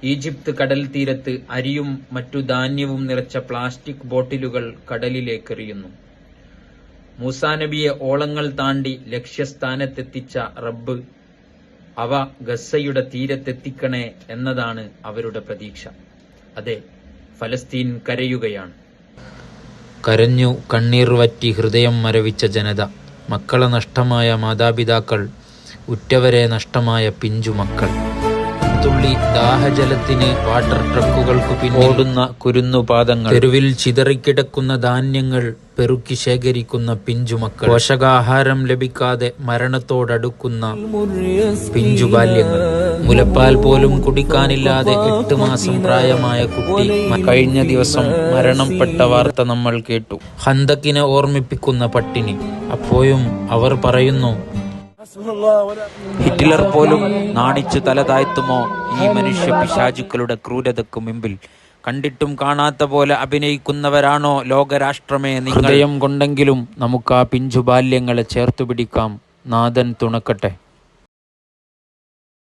Egypt കടൽ തീരത്ത് അരിയും മറ്റു ധാന്യവും നിറച്ച പ്ലാസ്റ്റിക് ബോട്ടിലുകൾ കടലിലേക്കെറിയുന്നു. മൂസാ നബിയെ ഓളങ്ങൾ താണ്ടി ലക്ഷ്യസ്ഥാനത്തെത്തിച്ച റബ്ബ് അവ ഗസ്സയുടെ തീരത്തെത്തിക്കണേ എന്നതാണ് അവരുടെ പ്രതീക്ഷ. അതെ, ഫലസ്തീൻ കരയുകയാണ്. കരഞ്ഞു കണ്ണീർ വറ്റി ഹൃദയം മരവിച്ച ജനത, മക്കളെ നഷ്ടമായ മാതാപിതാക്കൾ, ഉറ്റവരെ നഷ്ടമായ പിഞ്ചുമക്കൾ. തുള്ളി ദാഹജലത്തിന് വാട്ടർ ട്രക്കുകൾക്ക് പിന്നോടുന്ന കുരുന്നുപാദങ്ങൾ, തെരുവിൽ ചിതറിക്കിടക്കുന്ന ധാന്യങ്ങൾ പെറുക്കി ശേഖരിക്കുന്ന പിഞ്ചുമക്കൾ, പോഷകാഹാരം ലഭിക്കാതെ മരണത്തോടടുക്കുന്ന പിഞ്ചുബാല്യങ്ങൾ, മുലപ്പാൽ പോലും കുടിക്കാനില്ലാതെ 8 മാസം പ്രായമായ കുട്ടി കഴിഞ്ഞ ദിവസം മരണപ്പെട്ട വാർത്ത നമ്മൾ കേട്ടു. ഹന്തക്കിനെ ഓർമ്മിപ്പിക്കുന്ന പട്ടിണി. അപ്പോഴും അവർ പറയുന്നു, ഹിറ്റ്ലർ പോലും നാണിച്ചു തല താഴ്ത്തുമോ ഈ മനുഷ്യ പിശാചുക്കളുടെ ക്രൂരതയ്ക്കു മുമ്പിൽ? കണ്ടിട്ടും കാണാത്ത പോലെ അഭിനയിക്കുന്നവരാണോ ലോകരാഷ്ട്രമേ നിങ്ങൾ? ഹൃദയം കൊണ്ടെങ്കിലും നമുക്ക് ആ പിഞ്ചു ബാല്യങ്ങളെ ചേർത്തുപിടിക്കാം. നാഥൻ തുണക്കട്ടെ.